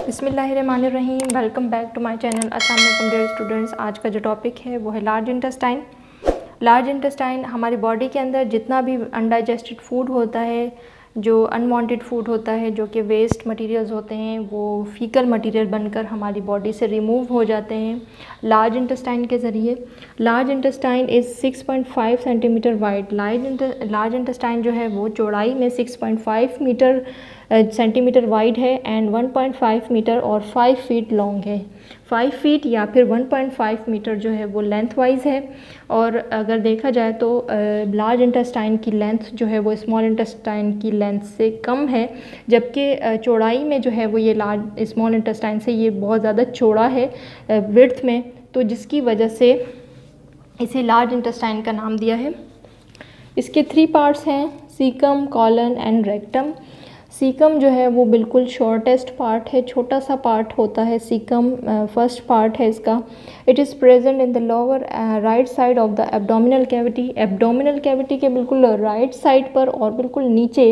बिस्मिल्लाहिर्रहमानिर्रहीम। Welcome back to my channel. अस्सलाम वालेकुम डियर स्टूडेंट्स। आज का जो टॉपिक है वो है लार्ज इंटेस्टाइन। लार्ज इंटेस्टाइन हमारी बॉडी के अंदर जितना भी अनडाइजेस्टेड फूड होता है, जो अनवांटेड फूड होता है, जो कि वेस्ट मटेरियल्स होते हैं, वो फीकल मटेरियल बनकर हमारी बॉडी से रिमूव हो जाते हैं लार्ज इंटेस्टाइन के ज़रिए। Large intestine is 6.5 centimetre wide. Large intestine जो है वो चौड़ाई में 6.5 सेंटीमीटर वाइड है एंड 1.5 मीटर और 5 फीट लॉन्ग है। 5 फीट या फिर 1.5 मीटर जो है वो लेंथ वाइज है। और अगर देखा जाए तो लार्ज इंटेस्टाइन की लेंथ जो है वो स्मॉल इंटेस्टाइन की लेंथ से कम है, जबकि चौड़ाई में जो है वो ये लार्ज स्मॉल इंटेस्टाइन से ये बहुत ज़्यादा चौड़ा है विड्थ में, तो जिसकी वजह से इसे लार्ज इंटेस्टाइन का नाम दिया है। इसके 3 पार्ट्स हैं, caecum, colon and rectum. Caecum जो है वो बिल्कुल शॉर्टेस्ट पार्ट है, छोटा सा पार्ट होता है सीकम, फर्स्ट पार्ट है इसका। It is present in the lower right side of the abdominal cavity. Abdominal cavity के बिल्कुल राइट साइड पर और बिल्कुल नीचे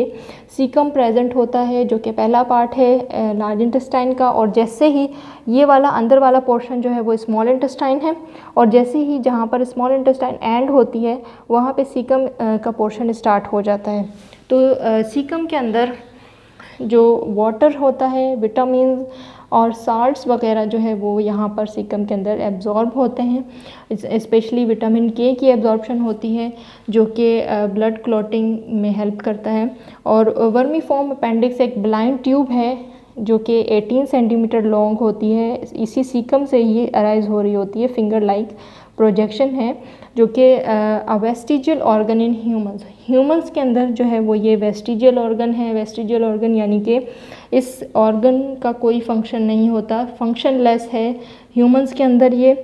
सीकम प्रेजेंट होता है, जो कि पहला पार्ट है लार्ज इंटेस्टाइन का। और जैसे ही ये वाला अंदर वाला पोर्शन जो है वो स्मॉल इंटेस्टाइन है, और जैसे ही जहाँ पर स्मॉल इंटेस्टाइन एंड होती है वहाँ पे सीकम का पोर्शन स्टार्ट हो जाता है। तो सीकम के अंदर जो वाटर होता है, विटामिन और साल्ट्स वगैरह जो है वो यहाँ पर सीकम के अंदर एब्जॉर्ब होते हैं। स्पेशली विटामिन के की एब्जॉर्प्शन होती है, जो कि ब्लड क्लॉटिंग में हेल्प करता है। और वर्मीफॉर्म अपेंडिक्स एक ब्लाइंड ट्यूब है जो कि 18 सेंटीमीटर लॉन्ग होती है। इसी सीकम से ही अराइज हो रही होती है। फिंगर लाइक प्रोजेक्शन है, जो कि वेस्टिजियल ऑर्गन इन ह्यूमंस के अंदर जो है वो ये वेस्टिजियल ऑर्गन है। वेस्टिजियल ऑर्गन यानी कि इस ऑर्गन का कोई फंक्शन नहीं होता, फंक्शनलेस है ह्यूमंस के अंदर ये।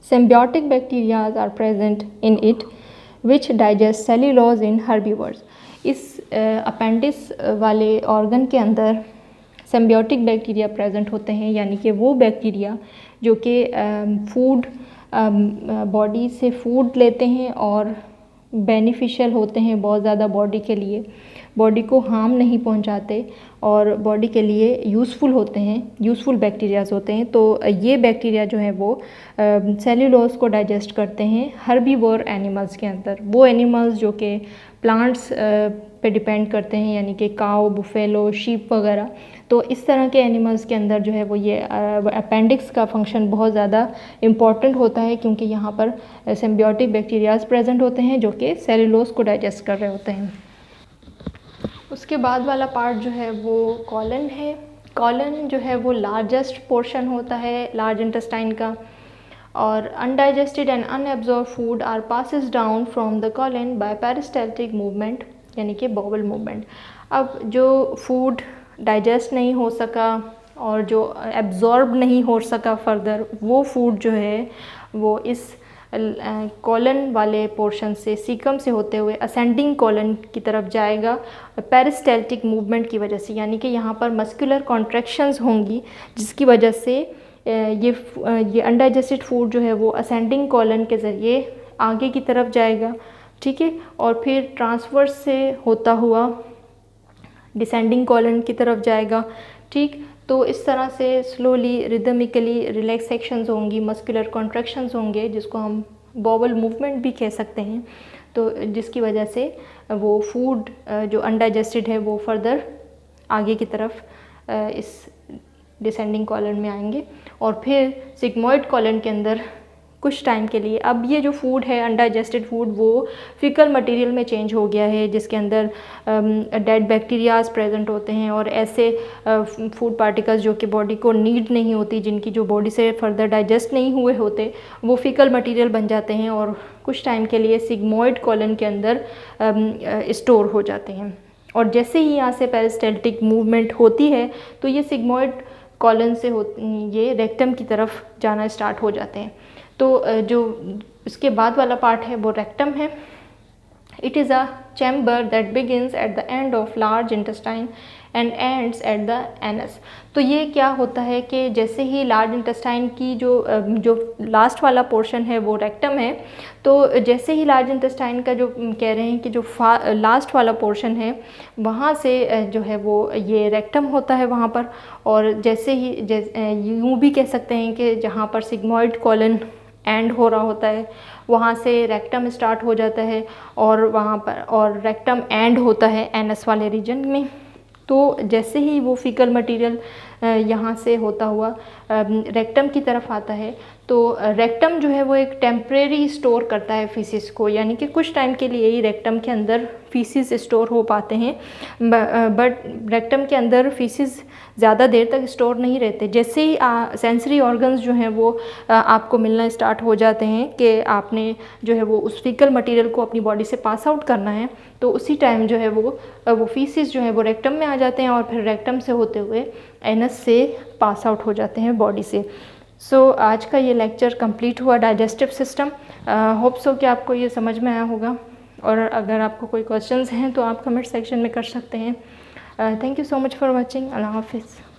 Symbiotic bacterias are present in it which digest cellulose in herbivores. इस अपेंडिक्स वाले ऑर्गन के अंदर सिम्बियोटिक बैक्टीरिया प्रेजेंट होते हैं, यानी कि वो बैक्टीरिया जो कि फूड बॉडी से फूड लेते हैं और बेनिफिशियल होते हैं बहुत ज़्यादा बॉडी के लिए, बॉडी को हार्म नहीं पहुंचाते और बॉडी के लिए यूज़फुल होते हैं, यूज़फुल बैक्टीरियाज होते हैं। तो ये बैक्टीरिया जो है वो सेल्यूलोज को डाइजेस्ट करते हैं हर्बीवोर एनिमल्स के अंदर। वो एनिमल्स जो कि प्लांट्स पे डिपेंड करते हैं, यानी कि काऊ, बुफेलो, शीप वगैरह। तो इस तरह के एनिमल्स के अंदर जो है वो ये अपेंडिक्स का फंक्शन बहुत ज़्यादा इम्पॉर्टेंट होता है, क्योंकि यहाँ पर सिम्बियोटिक बैक्टीरियाज प्रेजेंट होते हैं जो कि सेल्यूलोज को डाइजेस्ट कर रहे होते हैं। उसके बाद वाला पार्ट जो है वो कॉलन है। कॉलन जो है वो लार्जेस्ट पोर्शन होता है लार्ज इंटेस्टाइन का। और undigested and unabsorb food are passes down from the colon by peristaltic movement, यानी कि बॉवल मूवमेंट। अब जो फूड डाइजेस्ट नहीं हो सका और जो एब्जॉर्ब नहीं हो सका फर्दर, वो फूड जो है वो इस कॉलन वाले पोर्शन से, सीकम से होते हुए असेंडिंग कॉलन की तरफ जाएगा पेरिस्टाल्टिक मूवमेंट की वजह से। यानी कि यहाँ पर मस्कुलर कॉन्ट्रैक्शंस होंगी, जिसकी वजह से ये अनडाइजेस्टेड फूड जो है वो असेंडिंग कॉलन के ज़रिए आगे की तरफ जाएगा, ठीक है, और फिर ट्रांसवर्स से होता हुआ डिसेंडिंग कॉलन की तरफ जाएगा, ठीक। तो इस तरह से स्लोली रिदमिकली रिलैक्सेशंस होंगी, मस्कुलर कॉन्ट्रैक्शंस होंगे, जिसको हम बॉवल मूवमेंट भी कह सकते हैं। तो जिसकी वजह से वो फूड जो अनडाइजेस्टेड है वो फर्दर आगे की तरफ इस डिसेंडिंग कॉलन में आएंगे और फिर सिग्मोइड कॉलन के अंदर कुछ टाइम के लिए अब ये जो फूड है अनडाइजेस्टेड फूड वो फीकल मटेरियल में चेंज हो गया है, जिसके अंदर डेड बैक्टीरियाज प्रेजेंट होते हैं और ऐसे फूड पार्टिकल्स जो कि बॉडी को नीड नहीं होती, जिनकी जो बॉडी से फर्दर डाइजेस्ट नहीं हुए होते, वो फीकल मटेरियल बन जाते हैं और कुछ टाइम के लिए सिग्मोइड कॉलन के अंदर स्टोर हो जाते हैं। और जैसे ही यहाँ से पेरिस्टाल्टिक मूवमेंट होती है तो ये सिग्मोइड कॉलन से ये रेक्टम की तरफ जाना स्टार्ट हो जाते हैं। तो जो इसके बाद वाला पार्ट है वो रेक्टम है। It is a chamber that begins at the end of large intestine and ends at the anus. तो ये क्या होता है कि जैसे ही लार्ज इंटेस्टाइन की जो लास्ट वाला पोर्शन है वो रेक्टम है, तो जैसे ही लार्ज इंटेस्टाइन का जो कह रहे हैं कि जो लास्ट वाला पोर्शन है वहाँ से जो है वो ये रेक्टम होता है वहाँ पर। और जैसे ही यूँ भी कह सकते हैं कि जहाँ पर सिग्मॉइड कॉलन एंड हो रहा होता है वहाँ से रेक्टम स्टार्ट हो जाता है, और वहाँ पर और रेक्टम एंड होता है एनस वाले रीजन में। तो जैसे ही वो फीकल मटेरियल यहाँ से होता हुआ रेक्टम की तरफ आता है, तो रेक्टम जो है वो एक टेम्परेरी स्टोर करता है फीसिस को, यानी कि कुछ टाइम के लिए ही रेक्टम के अंदर फीसिस स्टोर हो पाते हैं, बट रेक्टम के अंदर फीसिस ज़्यादा देर तक स्टोर नहीं रहते। जैसे ही सेंसरी ऑर्गन्स जो हैं वो आपको मिलना स्टार्ट हो जाते हैं कि आपने जो है वो उस फीकल मटेरियल को अपनी बॉडी से पास आउट करना है, तो उसी टाइम जो है वो फीसिस जो है वो रेक्टम में आ जाते हैं और फिर रेक्टम से होते हुए एनस से पास आउट हो जाते हैं बॉडी से। सो आज का ये लेक्चर कंप्लीट हुआ डाइजेस्टिव सिस्टम। होप सो कि आपको ये समझ में आया होगा, और अगर आपको कोई क्वेश्चंस हैं तो आप कमेंट सेक्शन में कर सकते हैं। Thank you so much for watching. अल्लाह हाफिज़।